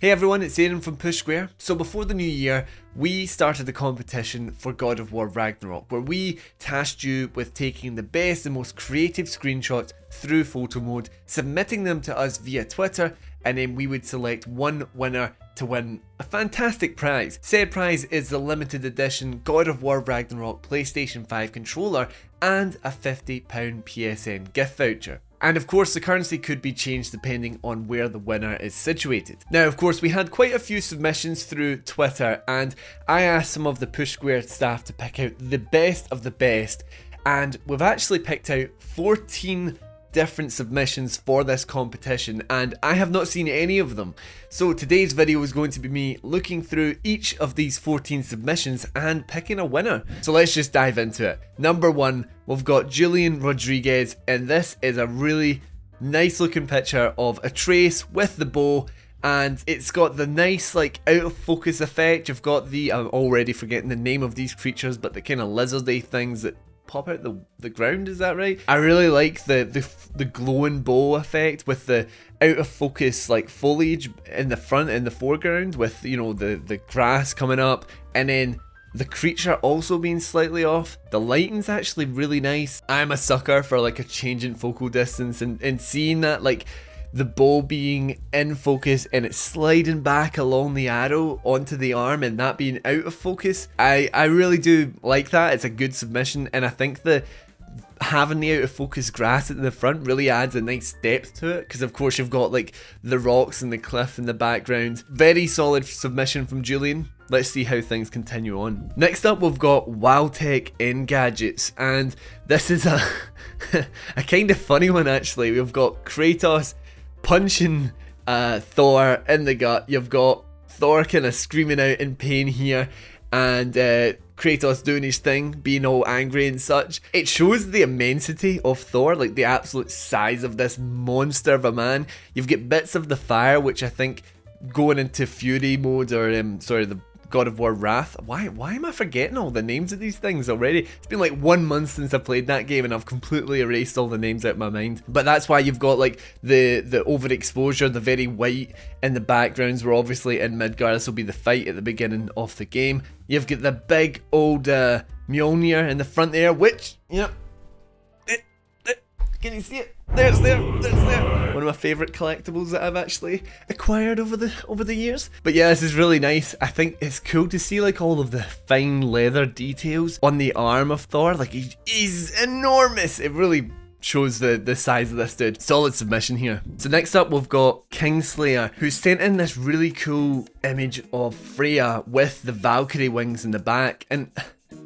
Hey everyone, it's Aaron from Push Square. So before the new year, we started a competition for God of War Ragnarok, where we tasked you with taking the best and most creative screenshots through photo mode, submitting them to us via Twitter, and then we would select one winner to win a fantastic prize. Said prize is the limited edition God of War Ragnarok PlayStation 5 controller and a £50 PSN gift voucher. And of course the currency could be changed depending on where the winner is situated. Now of course we had quite a few submissions through Twitter, and I asked some of the Push Square staff to pick out the best of the best, and we've actually picked out 14 different submissions for this competition, and I have not seen any of them. So today's video is going to be me looking through each of these 14 submissions and picking a winner. So let's just dive into it. Number one, we've got Julian Rodriguez, and this is a really nice looking picture of Atreus with the bow, and it's got the nice like out of focus effect. You've got the, I'm already forgetting the name of these creatures, but the kind of lizardy things that pop out the ground, is that right? I really like the glowing bow effect with the out of focus like foliage in the front and the foreground, with, you know, the grass coming up, and then the creature also being slightly off. The lighting's actually really nice. I'm a sucker for like a change in focal distance, and seeing that like the bow being in focus and it's sliding back along the arrow onto the arm and that being out of focus. I really do like that. It's a good submission, and I think having the out of focus grass at the front really adds a nice depth to it, because of course you've got like the rocks and the cliff in the background. Very solid submission from Julian. Let's see how things continue on. Next up we've got WildinGadgets, and this is a kind of funny one actually. We've got Kratos punching Thor in the gut. You've got Thor kind of screaming out in pain here, and Kratos doing his thing, being all angry and such. It shows the immensity of Thor, like the absolute size of this monster of a man. You've got bits of the fire, which I think going into Fury mode, or the God of War Wrath. Why am I forgetting all the names of these things already? It's been like 1 month since I played that game, and I've completely erased all the names out of my mind. But that's why you've got like the overexposure, the very white in the backgrounds. We're obviously in Midgard. This will be the fight at the beginning of the game. You've got the big old Mjolnir in the front there, which, yep. Can you see it? There's there. One of my favourite collectibles that I've actually acquired over the years. But yeah, this is really nice. I think it's cool to see like all of the fine leather details on the arm of Thor. Like he's enormous. It really shows the size of this dude. Solid submission here. So next up we've got Kingslayer, who sent in this really cool image of Freya with the Valkyrie wings in the back, and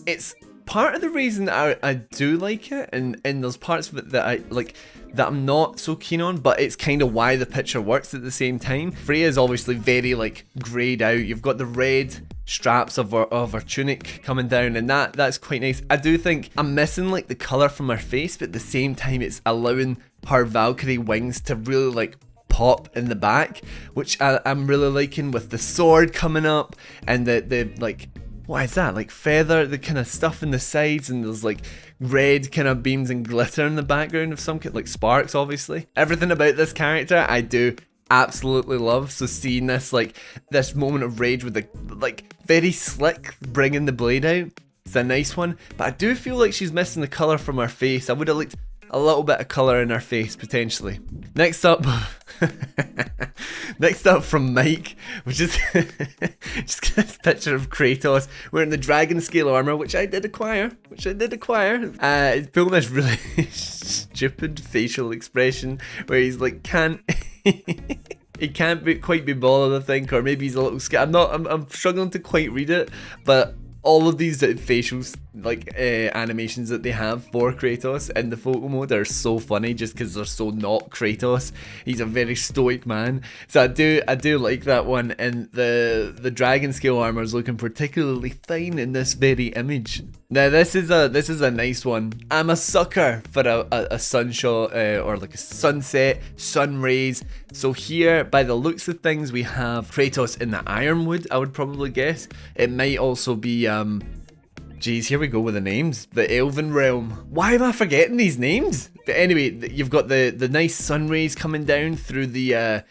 it's part of the reason that I do like it, and there's parts of it that I like that I'm not so keen on, but it's kind of why the picture works at the same time. Freya is obviously very like greyed out. You've got the red straps of her tunic coming down, and that's quite nice. I do think I'm missing like the colour from her face, but at the same time it's allowing her Valkyrie wings to really like pop in the back, which I'm really liking, with the sword coming up and the like, what is that, like feather, the kind of stuff in the sides, and there's like red kind of beams and glitter in the background of some kind, like sparks obviously. Everything about this character I do absolutely love. So seeing this like this moment of rage with the like very slick bringing the blade out, it's a nice one, but I do feel like she's missing the colour from her face. I would have liked a little bit of colour in her face potentially. Next up from Mike, which is just this picture of Kratos wearing the dragon scale armor, which I did acquire. It's pulling this really stupid facial expression where he's like he can't quite be bothered, I think, or maybe he's a little scared. I'm struggling to quite read it, but all of these facial like animations that they have for Kratos in the photo mode are so funny, just because they're so not Kratos. He's a very stoic man, so I do like that one, and the dragon scale armor is looking particularly fine in this very image. Now this is a nice one. I'm a sucker for a sunshot or like a sunset, sun rays. So here, by the looks of things, we have Kratos in the ironwood, I would probably guess. It might also be Geez, here we go with the names. The Elven Realm. Why am I forgetting these names? But anyway, you've got the nice sun rays coming down through the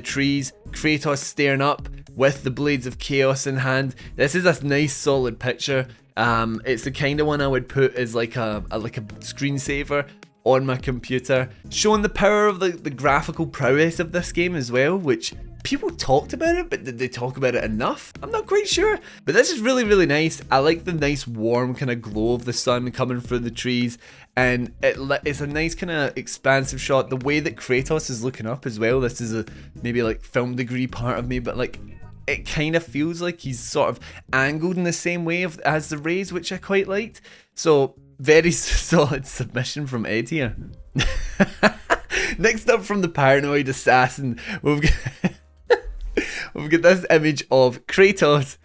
trees. Kratos staring up with the Blades of Chaos in hand. This is a nice solid picture. It's the kind of one I would put as like a screensaver on my computer, showing the power of the graphical prowess of this game as well, which people talked about it, but did they talk about it enough? I'm not quite sure. But this is really, really nice. I like the nice warm kind of glow of the sun coming through the trees, and it's a nice kind of expansive shot. The way that Kratos is looking up as well, this is a maybe like film degree part of me, but like it kind of feels like he's sort of angled in the same way as the rays, which I quite liked. So very solid submission from Ed here. Next up from the Paranoid Assassin, we've got this image of Kratos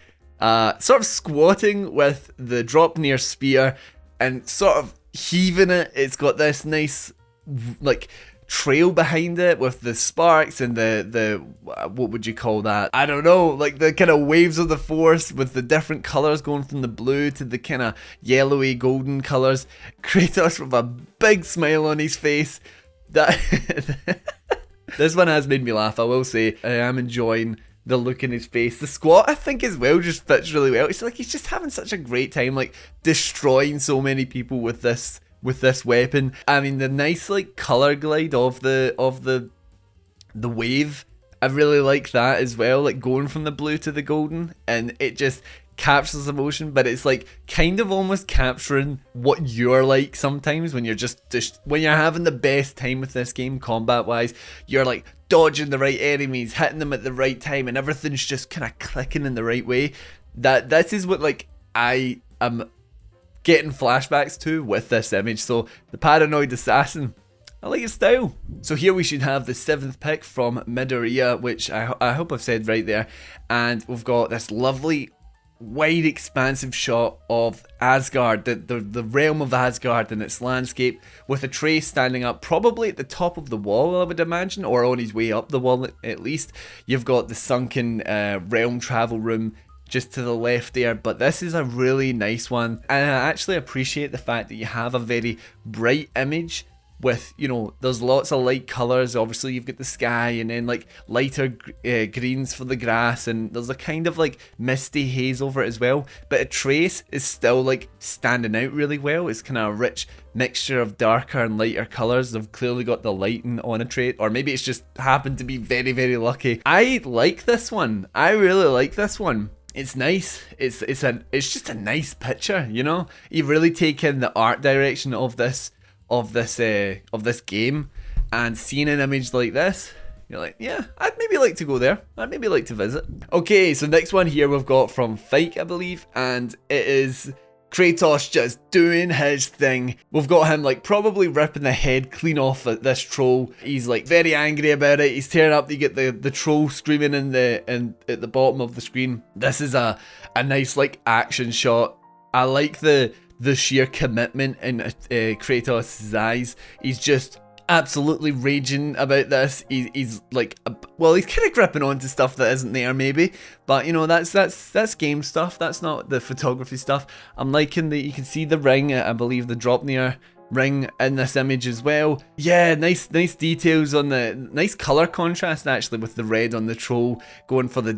sort of squatting with the Dropnir spear and sort of heaving it. It's got this nice like trail behind it with the sparks and the what would you call that? I don't know, like the kind of waves of the force with the different colours going from the blue to the kind of yellowy golden colours. Kratos with a big smile on his face. That this one has made me laugh, I will say. I am enjoying the look in his face. The squat, I think, as well, just fits really well. It's like he's just having such a great time, like destroying so many people with this weapon. I mean, the nice like color glide of the wave, I really like that as well, like going from the blue to the golden, and it just captures emotion, but it's like kind of almost capturing what you're like sometimes when you're just when you're having the best time with this game combat wise. You're like dodging the right enemies, hitting them at the right time, and everything's just kind of clicking in the right way. This is what like I am getting flashbacks to with this image. So the Paranoid Assassin, I like his style. So here we should have the 7th pick from Midoriya, which I hope I've said right there, and we've got this lovely wide expansive shot of Asgard, the realm of Asgard and its landscape, with Atreus standing up probably at the top of the wall, I would imagine, or on his way up the wall at least. You've got the sunken realm travel room just to the left there, but this is a really nice one, and I actually appreciate the fact that you have a very bright image with, you know, there's lots of light colours. Obviously you've got the sky, and then like lighter greens for the grass, and there's a kind of like misty haze over it as well, but Atreus is still like standing out really well. It's kind of a rich mixture of darker and lighter colours. They've clearly got the lighting on Atreus, or maybe it's just happened to be very, very lucky. I like this one. I really like this one. It's nice. It's just a nice picture, you know. You really take in the art direction of this game, and seeing an image like this, you're like, yeah, I'd maybe like to go there. I'd maybe like to visit. Okay, so next one here we've got from Fike, I believe, and it is Kratos just doing his thing. We've got him like probably ripping the head clean off at this troll. He's like very angry about it. He's tearing up. You get the troll screaming at the bottom of the screen. This is a nice like action shot. I like the sheer commitment in Kratos' eyes. He's just absolutely raging about this. He's like, well, he's kind of gripping onto stuff that isn't there maybe, but you know, that's game stuff. That's not the photography stuff. I'm liking that you can see the ring, I believe the Dropnir ring in this image as well. Yeah, nice details on the nice color contrast actually, with the red on the troll going for the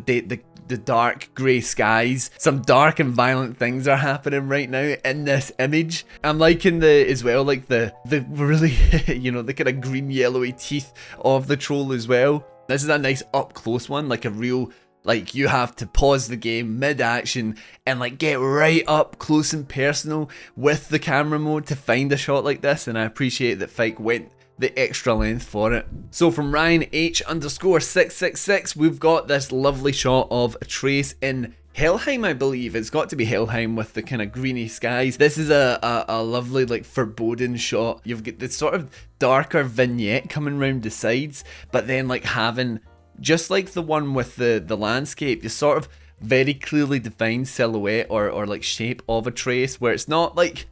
dark grey skies. Some dark and violent things are happening right now in this image. I'm liking as well, like the really you know, the kind of green yellowy teeth of the troll as well. This is a nice up close one, like a real, like you have to pause the game mid-action and like get right up close and personal with the camera mode to find a shot like this, and I appreciate that Fike went the extra length for it. So from Ryan H_666, we've got this lovely shot of Atreus in Helheim, I believe. It's got to be Helheim with the kind of greeny skies. This is a lovely like foreboding shot. You've got this sort of darker vignette coming round the sides, but then like having, just like the one with the landscape, you sort of very clearly defined silhouette or like shape of Atreus, where it's not like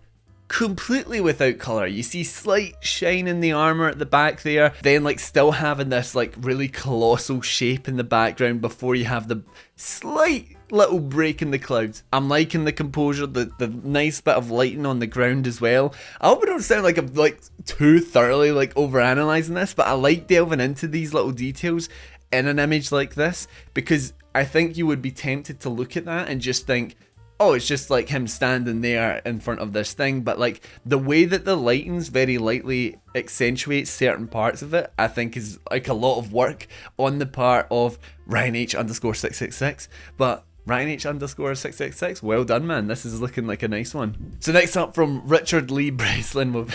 completely without colour. You see slight shine in the armour at the back there, then like still having this like really colossal shape in the background before you have the slight little break in the clouds. I'm liking the composure, the nice bit of lighting on the ground as well. I hope I don't sound like I'm like too thoroughly like overanalyzing this, but I like delving into these little details in an image like this, because I think you would be tempted to look at that and just think, oh, it's just like him standing there in front of this thing. But like the way that the lighting's very lightly accentuates certain parts of it, I think is like a lot of work on the part of RyanH_666. But RyanH_666, well done, man. This is looking like a nice one. So next up from Richard Lee Breslin.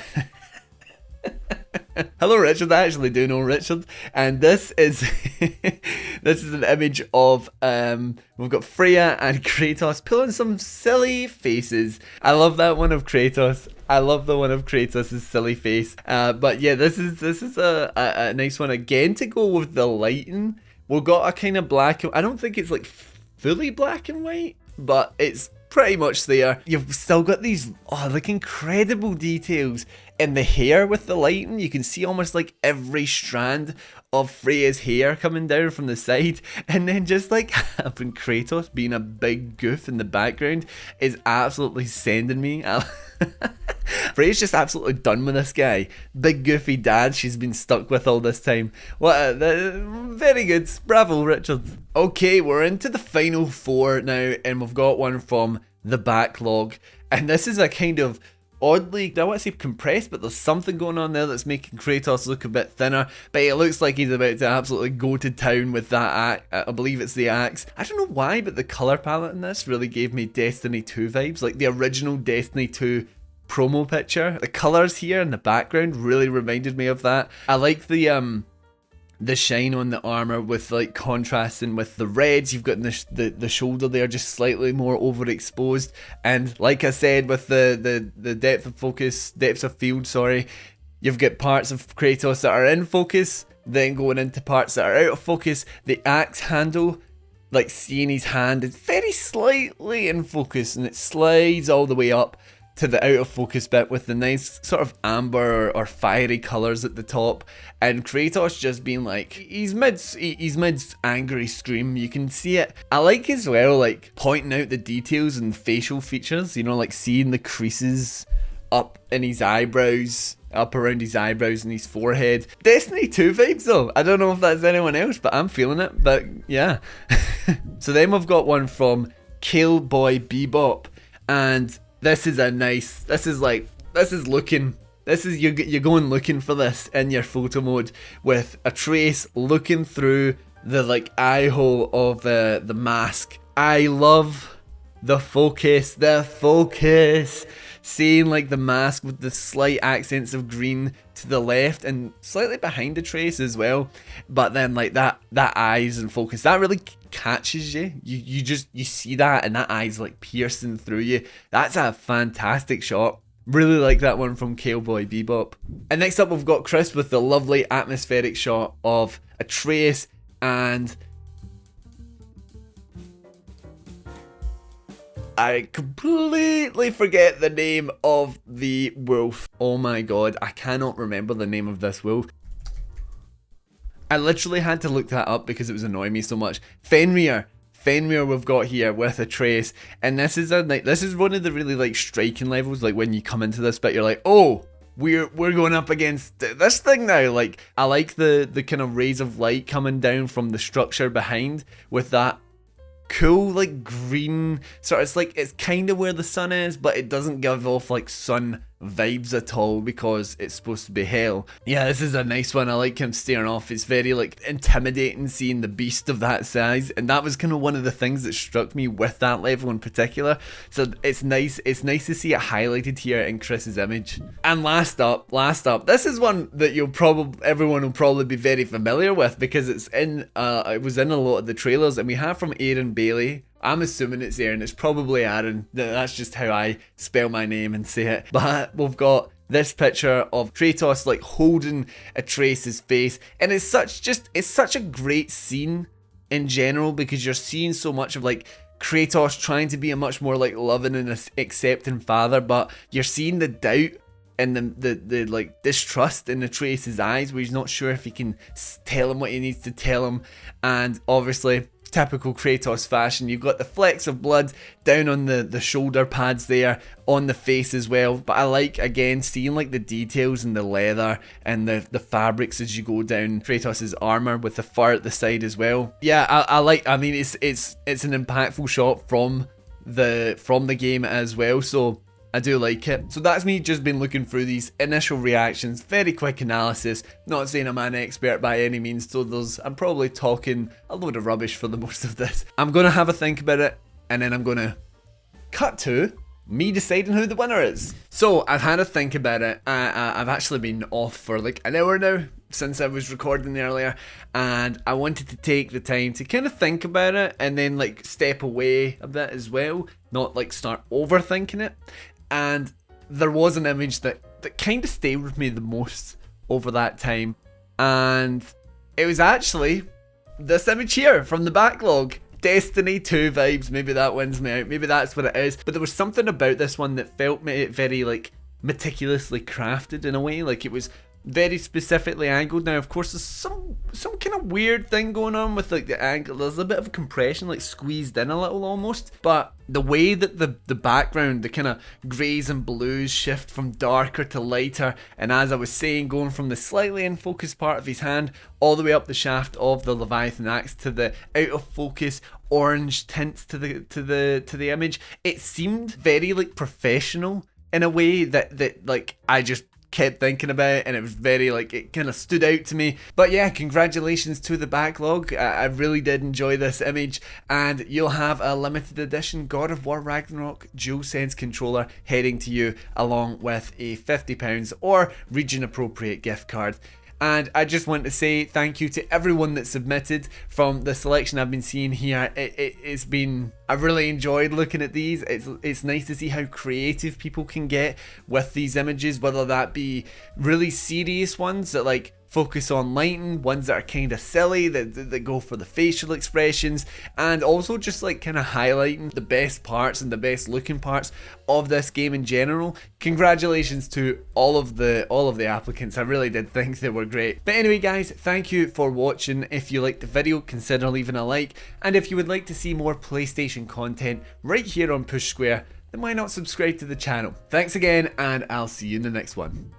Hello Richard, I actually do know Richard, and this is this is an image of we've got Freya and Kratos pulling some silly faces. I love that one of Kratos. I love the one of Kratos' silly face. But yeah, this is a nice one again to go with the lighting. We've got a kind of black. I don't think it's like fully black and white, but it's pretty much there. You've still got these like incredible details in the hair with the lighting. You can see almost like every strand of Freya's hair coming down from the side, and then just like having Kratos being a big goof in the background is absolutely sending me. Freya's just absolutely done with this guy. Big goofy dad she's been stuck with all this time. Very good. Bravo, Richard. Okay, we're into the final four now, and we've got one from the backlog. And this is a kind of oddly, I want to say compressed, but there's something going on there that's making Kratos look a bit thinner. But it looks like he's about to absolutely go to town with that axe. I believe it's the axe. I don't know why, but the colour palette in this really gave me Destiny 2 vibes, like the original Destiny 2 promo picture. The colours here in the background really reminded me of that. I like the shine on the armour with like contrasting with the reds. You've got the shoulder there just slightly more overexposed, and like I said with the depths of field, sorry, you've got parts of Kratos that are in focus, then going into parts that are out of focus. The axe handle, like seeing his hand, is very slightly in focus, and it slides all the way up to the out of focus bit with the nice sort of amber or fiery colours at the top, and Kratos just being like, he's mid angry scream. You can see it. I like as well like pointing out the details and facial features, you know, like seeing the creases up in his eyebrows, up around his eyebrows and his forehead. Destiny 2 vibes though. I don't know if that's anyone else, but I'm feeling it. But yeah. So then we've got one from Killboy Bebop, and this is you're going looking for this in your photo mode with Atreus looking through the like eye hole of the mask. I love the focus, seeing like the mask with the slight accents of green to the left and slightly behind Atreus as well, but then like that eyes and focus, that really catches you. You see that, and that eye's like piercing through you. That's a fantastic shot. Really like that one from Killboy Bebop. And next up we've got Chris with the lovely atmospheric shot of Atreus and I completely forget the name of the wolf. Oh my god, I cannot remember the name of this wolf. I literally had to look that up because it was annoying me so much. Fenrir we've got here with Atreus, and this is one of the really like striking levels. Like when you come into this bit, you're like, oh, we're going up against this thing now. Like I like the kind of rays of light coming down from the structure behind with that cool like green sort of, it's kind of where the sun is, but it doesn't give off like sun vibes at all because it's supposed to be hell. Yeah, this is a nice one. I like him staring off. It's very like intimidating seeing the beast of that size, and that was kind of one of the things that struck me with that level in particular. So it's nice to see it highlighted here in Chris's image. And last up, this is one that everyone will probably be very familiar with because it was in a lot of the trailers, and we have from Aaron Bailey. I'm assuming it's Aaron, it's probably Aaron. That's just how I spell my name and say it. But we've got this picture of Kratos like holding Atreus' face, and it's such a great scene in general because you're seeing so much of like Kratos trying to be a much more like loving and accepting father, but you're seeing the doubt and the like distrust in Atreus' eyes where he's not sure if he can tell him what he needs to tell him, and obviously typical Kratos fashion. You've got the flecks of blood down on the shoulder pads there, on the face as well. But I like, again, seeing like the details in the leather and the fabrics as you go down Kratos' armor with the fur at the side as well. Yeah, I mean, it's an impactful shot from the game as well, so I do like it. So that's me just been looking through these initial reactions, very quick analysis. Not saying I'm an expert by any means, so I'm probably talking a load of rubbish for the most of this. I'm gonna have a think about it, and then I'm gonna cut to me deciding who the winner is. So I've had a think about it. I've actually been off for like an hour now since I was recording earlier, and I wanted to take the time to kind of think about it and then like step away a bit as well, not like start overthinking it. And there was an image that kind of stayed with me the most over that time, and it was actually this image here from the backlog. Destiny 2 vibes, maybe that wins me out, maybe that's what it is. But there was something about this one that felt very like meticulously crafted in a way, like it was very specifically angled. Now of course there's some kind of weird thing going on with like the angle. There's a bit of compression, like squeezed in a little almost, but the way that the background, the kind of greys and blues shift from darker to lighter, and as I was saying, going from the slightly in focus part of his hand all the way up the shaft of the Leviathan axe to the out of focus orange tints to the image, it seemed very like professional in a way that like I just kept thinking about it, and it was very like, it kind of stood out to me. But yeah, congratulations to the backlog. I really did enjoy this image, and you'll have a limited edition God of War Ragnarok DualSense controller heading to you, along with a £50 or region appropriate gift card. And I just want to say thank you to everyone that submitted. From the selection I've been seeing here, it's been, I've really enjoyed looking at these. It's nice to see how creative people can get with these images, whether that be really serious ones that like focus on lighting, ones that are kind of silly, that go for the facial expressions, and also just like kind of highlighting the best parts and the best looking parts of this game in general. Congratulations to all of the applicants. I really did think they were great. But anyway guys, thank you for watching. If you liked the video, consider leaving a like, and if you would like to see more PlayStation content right here on Push Square, then why not subscribe to the channel. Thanks again, and I'll see you in the next one.